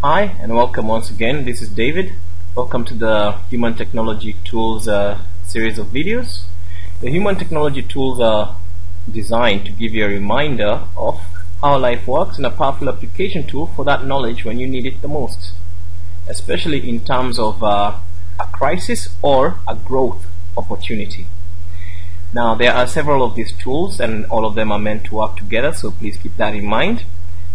Hi and welcome once again. This is David. Welcome to the Human Technology Tools series of videos. The Human Technology Tools are designed to give you a reminder of how life works and a powerful application tool for that knowledge when you need it the most, especially in terms of a crisis or a growth opportunity. Now, there are several of these tools and all of them are meant to work together, so please keep that in mind.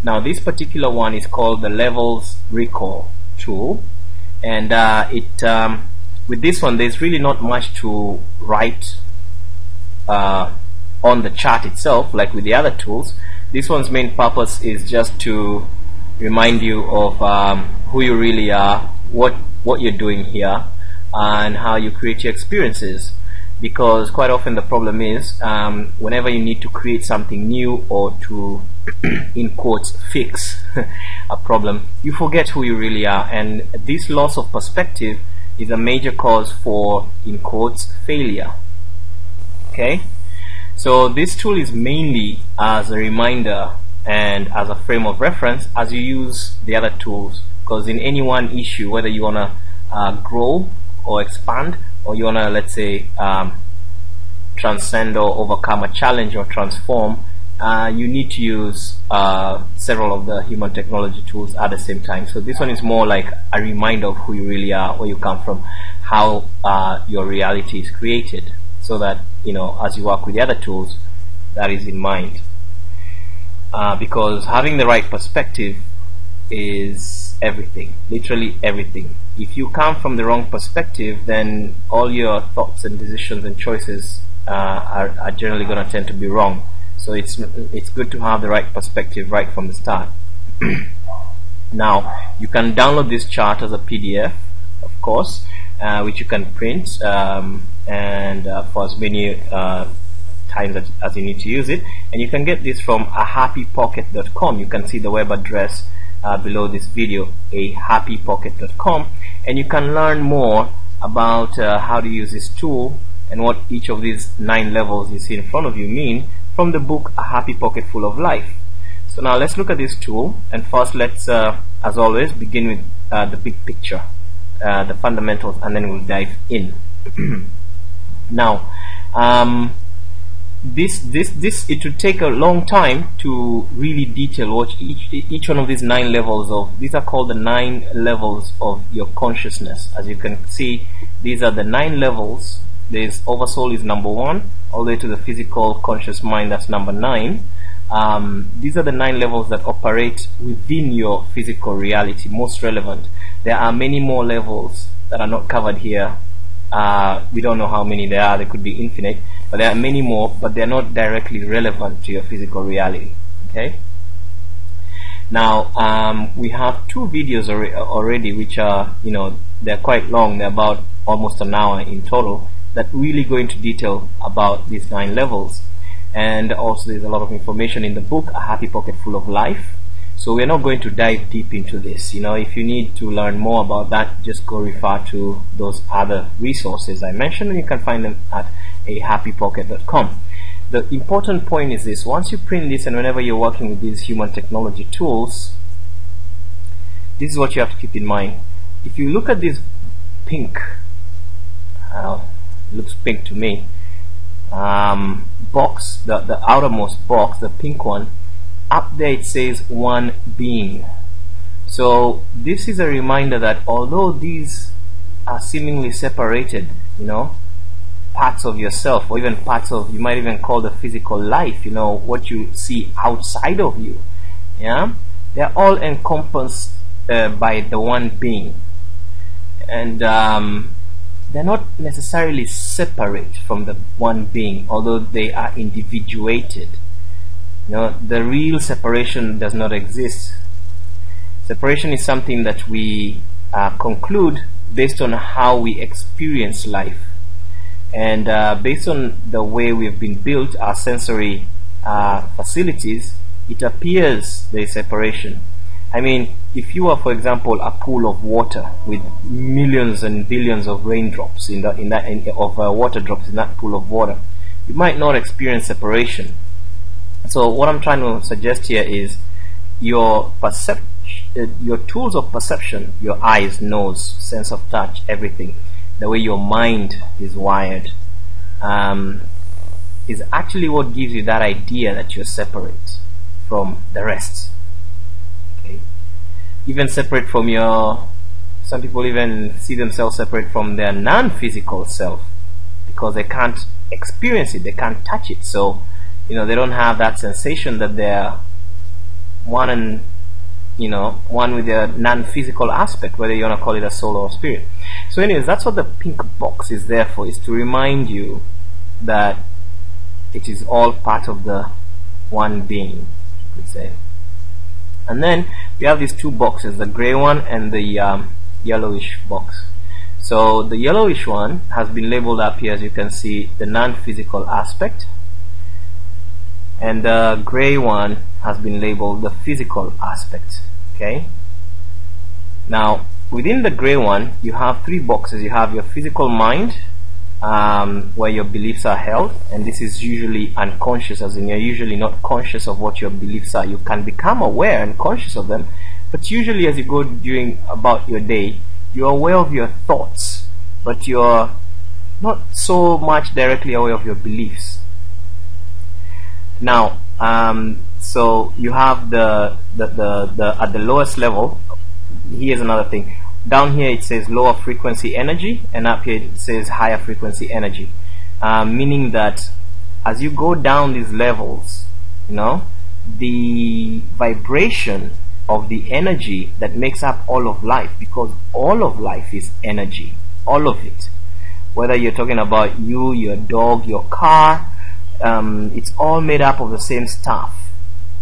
Now, this particular one is called the LevelsRecall tool, and with this one there's really not much to write on the chart itself like with the other tools. This one's main purpose is just to remind you of who you really are, what you're doing here, and how you create your experiences. Because quite often the problem is whenever you need to create something new or to in quotes fix a problem, you forget who you really are, and this loss of perspective is a major cause for in quotes failure. Okay, so this tool is mainly as a reminder and as a frame of reference as you use the other tools, because in any one issue, whether you want to grow or expand, or you want to, let's say, transcend or overcome a challenge or transform, you need to use several of the human technology tools at the same time. So this one is more like a reminder of who you really are, where you come from, how your reality is created, so that, you know, as you work with the other tools, that is in mind. Because having the right perspective is everything, literally everything. If you come from the wrong perspective, then all your thoughts and decisions and choices are generally going to tend to be wrong. So it's good to have the right perspective right from the start. Now, you can download this chart as a PDF, of course, which you can print and for as many times as you need to use it. And you can get this from ahappypocket.com. You can see the web address below this video, ahappypocket.com, and you can learn more about how to use this tool and what each of these 9 levels you see in front of you mean from the book A Happy Pocket Full of Life. So now let's look at this tool, and first let's as always begin with the big picture, the fundamentals, and then we'll dive in. Now, it would take a long time to really detail what each one of these 9 levels of, these are called the 9 levels of your consciousness. As you can see, these are the 9 levels. There's Oversoul is number 1, all the way to the physical conscious mind, that's number 9. These are the 9 levels that operate within your physical reality, most relevant. There are many more levels that are not covered here. We don't know how many there are, there could be infinite, but there are many more, but they're not directly relevant to your physical reality. Okay. Now, we have 2 videos already, which are, you know, they're quite long. They're about almost an hour in total, that really go into detail about these 9 levels. And also there's a lot of information in the book A Happy Pocket Full of Life. So we're not going to dive deep into this. You know, if you need to learn more about that, just go refer to those other resources I mentioned, and you can find them at ahappypocket.com. The important point is this: once you print this, and whenever you're working with these human technology tools, this is what you have to keep in mind. If you look at this pink, it looks pink to me, box, the outermost box, the pink one, up there it says one being. So this is a reminder that although these are seemingly separated, you know, parts of yourself, or even parts of, you might even call the physical life, you know, what you see outside of you, yeah, they're all encompassed by the one being, and they're not necessarily separate from the one being, although they are individuated. You know, the real separation does not exist. Separation is something that we conclude based on how we experience life, and based on the way we've been built, our sensory facilities, it appears there is separation. I mean, if you are, for example, a pool of water with millions and billions of raindrops water drops in that pool of water, you might not experience separation. So what I'm trying to suggest here is your your tools of perception, your eyes, nose, sense of touch, everything, the way your mind is wired, is actually what gives you that idea that you're separate from the rest. Okay, even separate from your. Some people even see themselves separate from their non-physical self because they can't experience it, they can't touch it. So, they don't have that sensation that they're one and one with their non-physical aspect, whether you want to call it a soul or spirit. So anyways, that's what the pink box is there for, is to remind you that it is all part of the one being, you could say. And then we have these two boxes, the gray one and the yellowish box. So the yellowish one has been labeled up here, as you can see, the non-physical aspect, and the gray one has been labeled the physical aspect. Okay, now within the gray one you have three boxes. You have your physical mind, where your beliefs are held, and this is usually unconscious, as in you're usually not conscious of what your beliefs are. You can become aware and conscious of them, but usually as you go about your day, you're aware of your thoughts, but you're not so much directly aware of your beliefs. Now, so you have the at the lowest level. Here's another thing. Down here it says lower frequency energy, and up here it says higher frequency energy, meaning that as you go down these levels, the vibration of the energy that makes up all of life, because all of life is energy, all of it, whether you're talking about you, your dog, your car, it's all made up of the same stuff.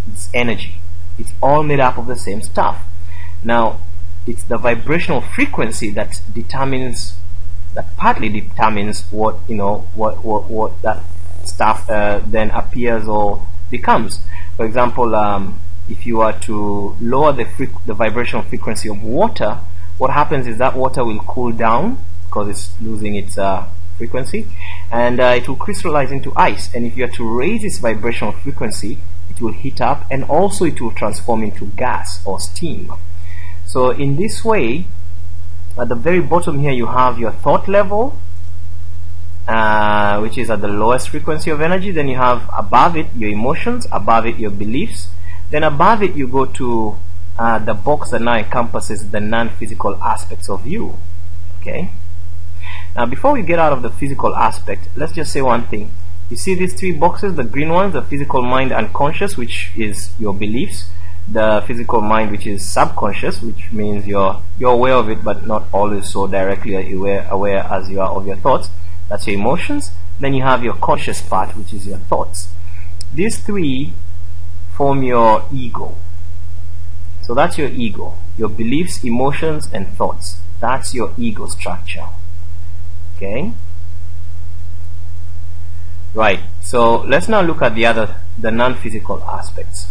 It's energy. It's all made up of the same stuff. Now, it's the vibrational frequency that partly determines what what that stuff then appears or becomes. For example, if you are to lower the vibrational frequency of water, what happens is that water will cool down because it's losing its frequency, and it will crystallize into ice. And if you are to raise its vibrational frequency, it will heat up, and also it will transform into gas or steam. So in this way, at the very bottom here you have your thought level, which is at the lowest frequency of energy. Then you have above it your emotions, above it your beliefs. Then above it you go to the box that now encompasses the non-physical aspects of you. Okay. Now before we get out of the physical aspect, let's just say one thing. You see these three boxes, the green ones, the physical mind unconscious, which is your beliefs, the physical mind, which is subconscious, which means you're aware of it but not always so directly aware as you are of your thoughts. That's your emotions. Then you have your conscious part, which is your thoughts. These three form your ego. So that's your ego, your beliefs, emotions, and thoughts. That's your ego structure. Okay, right. So let's now look at the non-physical aspects.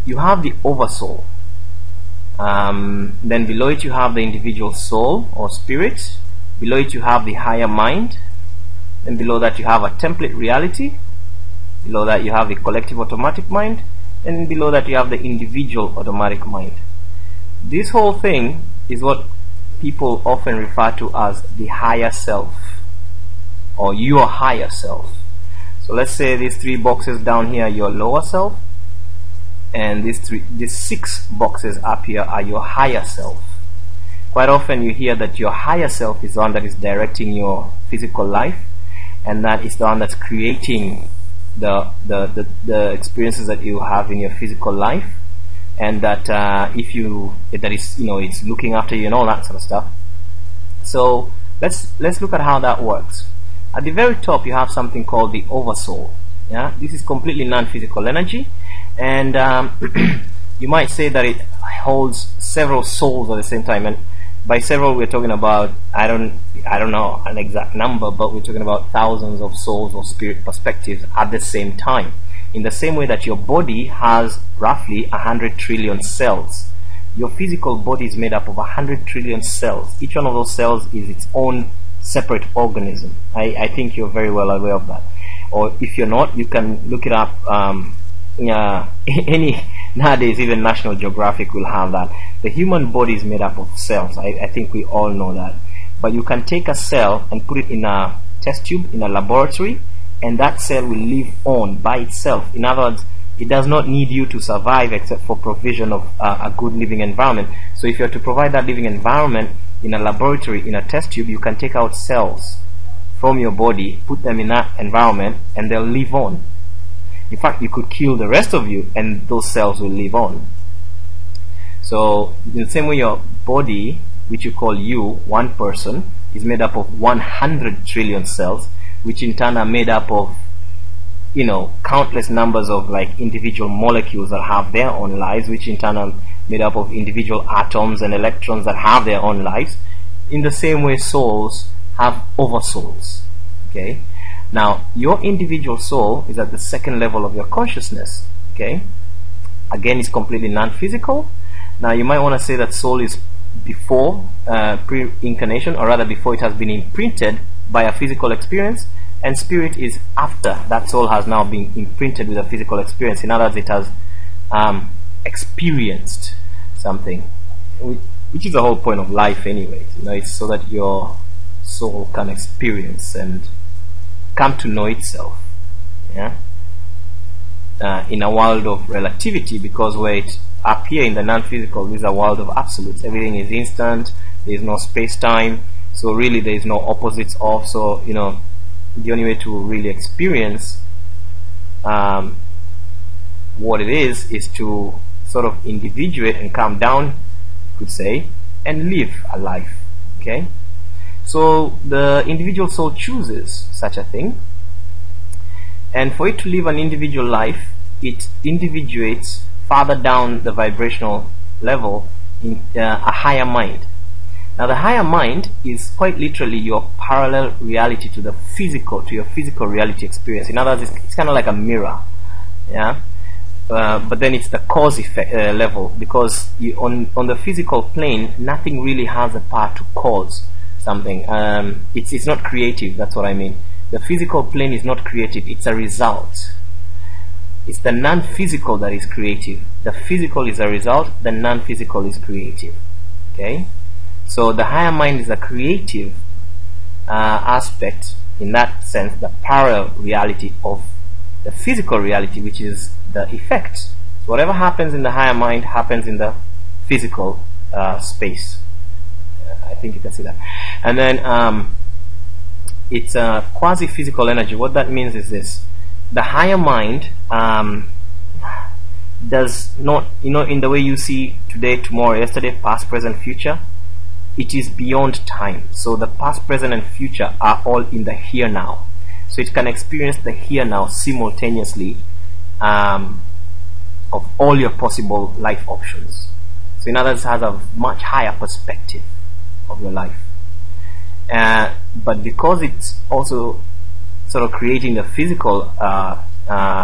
You have the oversoul. Then below it you have the individual soul or spirit. Below it you have the higher mind. Then below that you have a template reality. Below that you have the collective automatic mind. And below that you have the individual automatic mind. This whole thing is what people often refer to as the higher self, or your higher self. So let's say these three boxes down here are your lower self, and these six boxes up here are your higher self. Quite often you hear that your higher self is the one that is directing your physical life, and that is the one that's creating the experiences that you have in your physical life, and that it's looking after you and all that sort of stuff. So let's look at how that works. At the very top you have something called the oversoul. Yeah, this is completely non-physical energy, and you might say that it holds several souls at the same time. And by several we're talking about, I don't know an exact number, but we're talking about thousands of souls or spirit perspectives at the same time. In the same way that your body has roughly 100 trillion cells, your physical body is made up of 100 trillion cells. Each one of those cells is its own separate organism. I think you're very well aware of that. Or if you're not, you can look it up. Nowadays even National Geographic will have that. The human body is made up of cells. I think we all know that. But you can take a cell and put it in a test tube in a laboratory, and that cell will live on by itself. In other words, it does not need you to survive except for provision of a good living environment. So if you are to provide that living environment in a laboratory, in a test tube, you can take out cells from your body, put them in that environment, and they'll live on. In fact, you could kill the rest of you and those cells will live on. So in the same way, your body, which you call you, one person, is made up of 100 trillion cells, which in turn are made up of, you know, countless numbers of like individual molecules that have their own lives, which in turn are made up of individual atoms and electrons that have their own lives. In the same way, souls have oversouls. Okay, now your individual soul is at the second level of your consciousness. Okay, again, it's completely non-physical. Now you might want to say that soul is before pre-incarnation, or rather before it has been imprinted by a physical experience, and spirit is after that soul has now been imprinted with a physical experience. In other words, it has experienced something, which is the whole point of life anyways. You know, it's so that your soul can experience and come to know itself, yeah, in a world of relativity, because where it up here in the non-physical is a world of absolutes. Everything is instant, there is no space-time, so really there is no opposites of. So, you know, the only way to really experience what it is to sort of individuate and calm down, you could say, and live a life. Okay, so the individual soul chooses such a thing, and for it to live an individual life, it individuates farther down the vibrational level in a higher mind. Now the higher mind is quite literally your parallel reality to the physical, to your physical reality experience. In other words, it's kind of like a mirror, yeah. But then it's the cause effect level, because on the physical plane, nothing really has the power to cause something. It's not creative. That's what I mean. The physical plane is not creative. It's a result. It's the non-physical that is creative. The physical is a result, the non-physical is creative. Okay? So the higher mind is a creative aspect, in that sense, the parallel reality of the physical reality, which is the effect. So whatever happens in the higher mind happens in the physical space. I think you can see that. And then it's a quasi-physical energy. What that means is this. The higher mind does not, you know, in the way you see today, tomorrow, yesterday, past, present, future, it is beyond time. So the past, present, and future are all in the here now. So it can experience the here now simultaneously of all your possible life options. So in other words, it has a much higher perspective of your life. But because it's also sort of creating the physical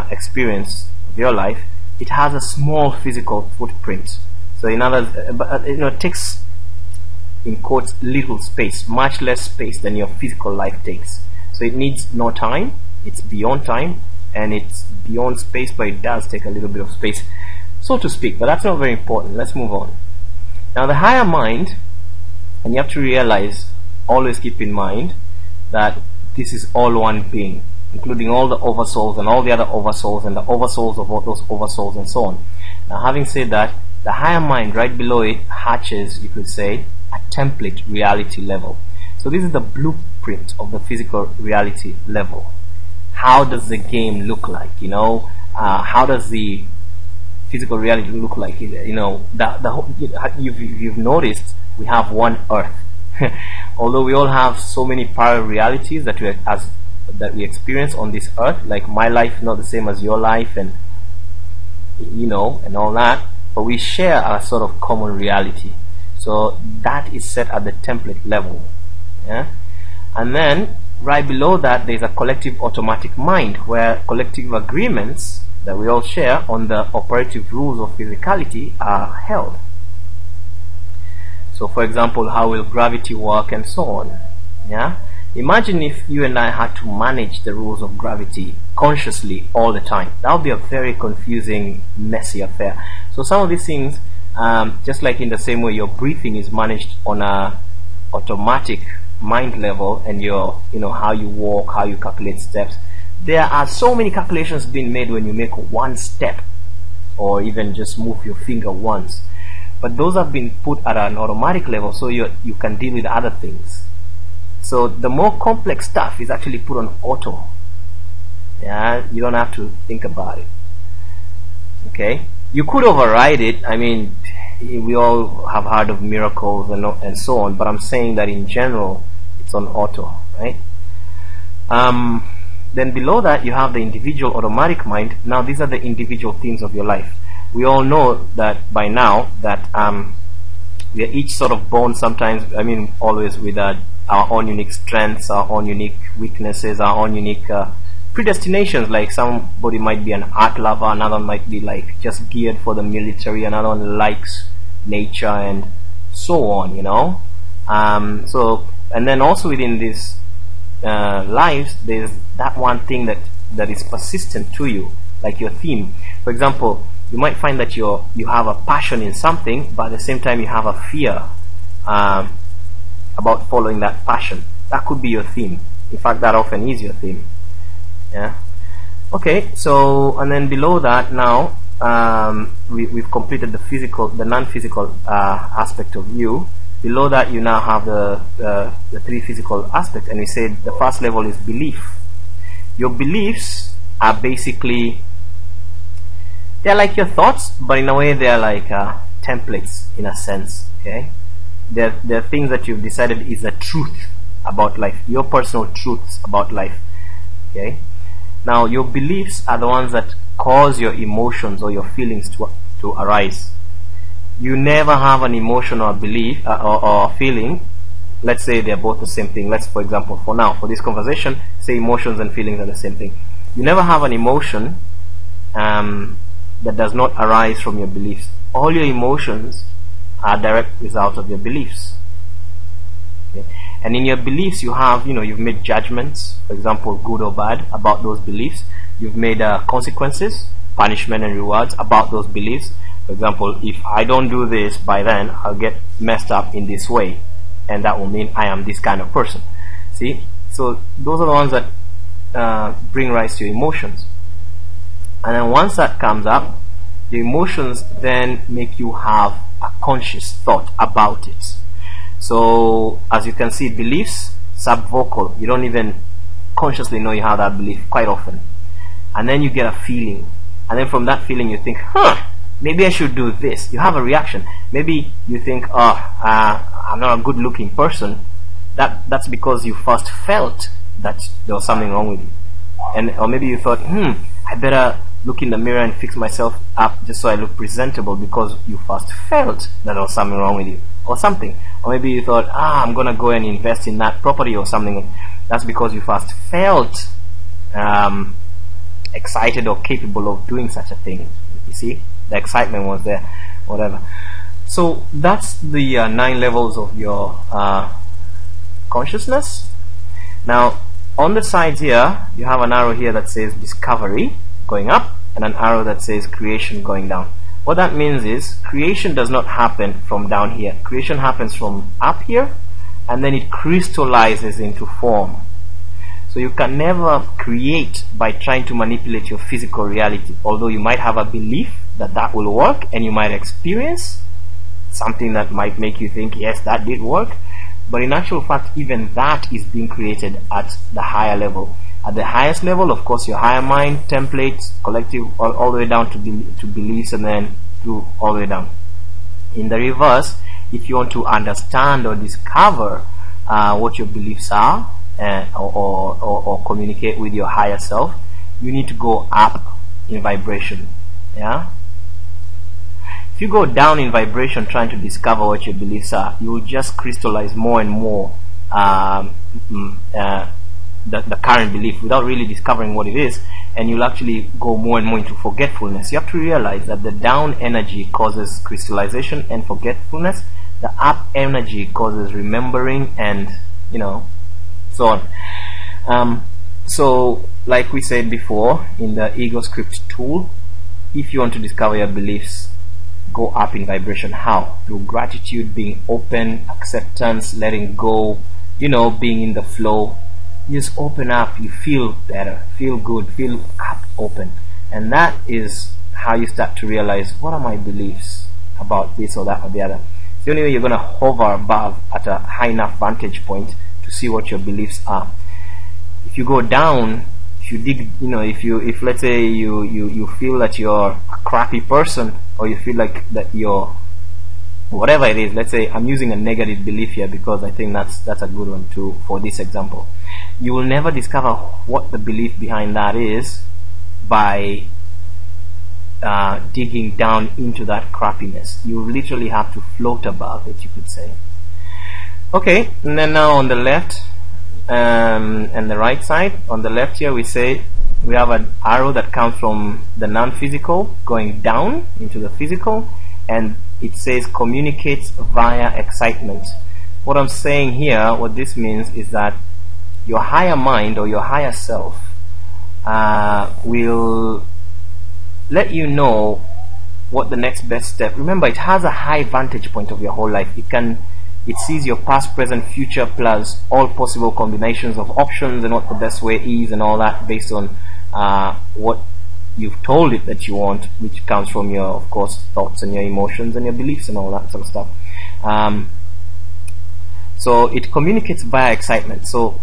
experience of your life, it has a small physical footprint. So in other words, you know, it takes, in quotes, little space, much less space than your physical life takes. So it needs no time, it's beyond time, and it's beyond space, but it does take a little bit of space, so to speak. But that's not very important. Let's move on. Now the higher mind, and you have to realize, always keep in mind that this is all one being, including all the oversouls and all the other oversouls and the oversouls of all those oversouls and so on. Now having said that, the higher mind right below it hatches, you could say, a template reality level. So this is the blueprint of the physical reality level. How does the game look like? You know, how does the physical reality look like? You know, you've noticed we have one Earth. Although we all have so many parallel realities that we experience on this earth, like my life not the same as your life, and you know, and all that, but we share a sort of common reality. So that is set at the template level, yeah. And then right below that, there's a collective automatic mind, where collective agreements that we all share on the operative rules of physicality are held. So for example, how will gravity work and so on, yeah. Imagine if you and I had to manage the rules of gravity consciously all the time. That would be a very confusing, messy affair. So some of these things just like in the same way your breathing is managed on a automatic mind level, and your, how you walk, how you calculate steps, there are so many calculations being made when you make one step or even just move your finger once, but those have been put at an automatic level so you can deal with other things. So the more complex stuff is actually put on auto. Yeah, you don't have to think about it. Okay, you could override it. I mean, we all have heard of miracles and so on, but I'm saying that in general it's on auto, right? Then below that you have the individual automatic mind. Now these are the individual things of your life. We all know that by now that we are each sort of born sometimes, I mean always, with our own unique strengths, our own unique weaknesses, our own unique predestinations. Like somebody might be an art lover, another might be like just geared for the military, another one likes nature and so on, so, and then also within these lives there's that one thing that is persistent to you, like your theme. For example, you might find that you have a passion in something, but at the same time you have a fear about following that passion. That could be your theme. In fact, that often is your theme. Yeah. Okay, so, and then below that now we've completed the non-physical aspect of you. Below that you now have the three physical aspects, and we said the first level is belief. Your beliefs are basically, they're like your thoughts, but in a way they're like templates in a sense. Okay, they're things that you've decided is the truth about life, your personal truths about life. Okay, now your beliefs are the ones that cause your emotions or your feelings to arise. You never have an emotion or a belief or a feeling. Let's say they're both the same thing. Let's, for example, for now, for this conversation, say emotions and feelings are the same thing. You never have an emotion that does not arise from your beliefs. All your emotions are direct results of your beliefs. Okay? And in your beliefs you have, you've made judgments, for example, good or bad, about those beliefs. You've made consequences, punishment and rewards about those beliefs. For example, if I don't do this by then, I'll get messed up in this way, and that will mean I am this kind of person. See? So those are the ones that bring rise to your emotions. And then once that comes up, the emotions then make you have a conscious thought about it. So as you can see, beliefs, subvocal, you don't even consciously know you have that belief quite often. And then you get a feeling, and then from that feeling you think, maybe I should do this. You have a reaction. Maybe you think, I'm not a good looking person. That's because you first felt that there was something wrong with you. Or maybe you thought, I better look in the mirror and fix myself up just so I look presentable, because you first felt that there was something wrong with you or something. Or maybe you thought, I'm gonna go and invest in that property or something. That's because you first felt excited or capable of doing such a thing. You see, the excitement was there, whatever. So that's the 9 levels of your consciousness. Now on the sides here you have an arrow here that says discovery going up, and an arrow that says creation going down. What that means is creation does not happen from down here. Creation happens from up here, and then it crystallizes into form. So you can never create by trying to manipulate your physical reality, although you might have a belief that that will work, and you might experience something that might make you think, yes, that did work. But in actual fact, even that is being created at the higher level. At the highest level, of course, your higher mind, templates, collective, all the way down to beliefs, and then to all the way down. In the reverse, if you want to understand or discover what your beliefs are, or communicate with your higher self, you need to go up in vibration. Yeah. If you go down in vibration trying to discover what your beliefs are, you will just crystallize more and more the current belief without really discovering what it is, and you'll actually go more and more into forgetfulness. You have to realize that the down energy causes crystallization and forgetfulness. The up energy causes remembering and so on. So like we said before in the ego script tool, if you want to discover your beliefs, go up in vibration. How? Through gratitude, being open, acceptance, letting go, being in the flow. You just open up, you feel better, feel good, feel up, open. And that is how you start to realize, what are my beliefs about this or that or the other. It's the only way you're going to hover above at a high enough vantage point to see what your beliefs are. If you go down, if you dig, if let's say you feel that you're a crappy person, or you feel like that you're whatever it is, let's say I'm using a negative belief here because I think that's a good one too for this example. You will never discover what the belief behind that is by digging down into that crappiness. You literally have to float above it, you could say. Okay, and then now on the left and the right side, on the left here we have an arrow that comes from the non-physical going down into the physical, and it says communicates via excitement. What I'm saying here, what this means is that your higher mind or your higher self will let you know what the next best step. Remember, it has a high vantage point of your whole life. It sees your past, present, future, plus all possible combinations of options and what the best way is and all that, based on what you've told it that you want, which comes from your, of course, thoughts and your emotions and your beliefs and all that sort of stuff. So it communicates via excitement. So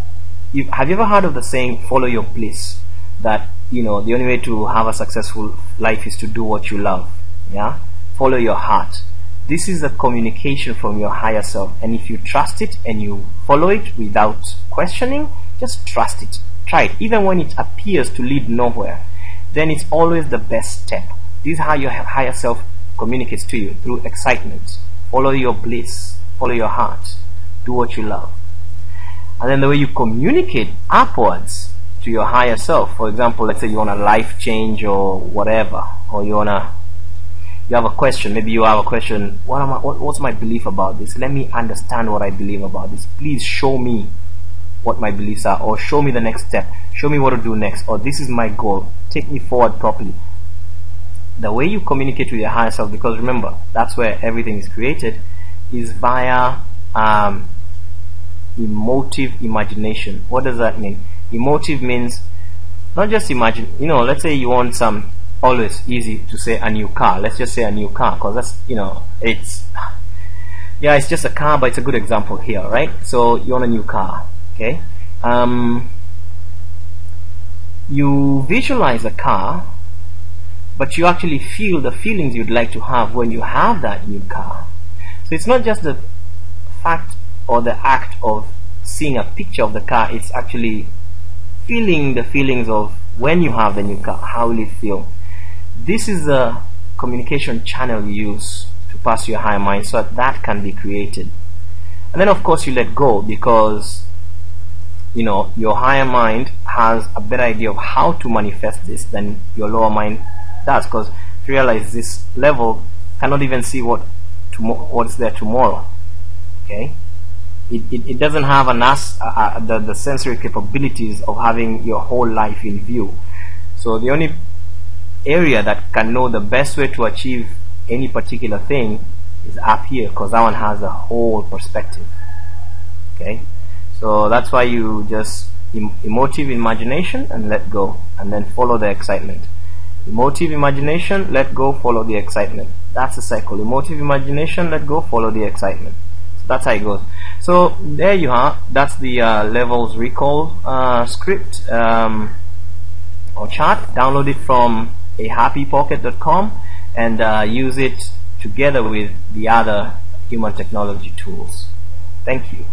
have you ever heard of the saying, follow your bliss? That, the only way to have a successful life is to do what you love. Yeah? Follow your heart. This is a communication from your higher self, and if you trust it and you follow it without questioning, just trust it. Try it. Even when it appears to lead nowhere, then it's always the best step. This is how your higher self communicates to you, through excitement. Follow your bliss. Follow your heart. Do what you love. And then the way you communicate upwards to your higher self, for example, let's say you want a life change or whatever, or you have a question. Maybe you have a question, what's my belief about this? Let me understand what I believe about this. Please show me what my beliefs are, or show me the next step. Show me what to do next, or this is my goal. Take me forward properly. The way you communicate with your higher self, because remember, that's where everything is created, is via emotive imagination. What does that mean? Emotive means not just imagine, let's say you want some, always easy to say a new car. Let's just say a new car, because that's, it's just a car, but it's a good example here, right? So you want a new car, okay? You visualize a car, but you actually feel the feelings you'd like to have when you have that new car. So it's not just the fact or the act of seeing a picture of the car, it's actually feeling the feelings of when you have the new car. How will it feel? This is the communication channel you use to pass your higher mind, so that can be created. And then of course you let go, because your higher mind has a better idea of how to manifest this than your lower mind does, because you realize this level cannot even see what's there tomorrow. Okay, it doesn't have the sensory capabilities of having your whole life in view. So the only area that can know the best way to achieve any particular thing is up here, because that one has a whole perspective. Okay, so that's why you just emotive imagination and let go, and then follow the excitement. Emotive imagination, let go, follow the excitement. That's the cycle. Emotive imagination, let go, follow the excitement. So that's how it goes. So there you are. That's the LevelsRecall script or chart. Download it from ahappypocket.com and use it together with the other human technology tools. Thank you.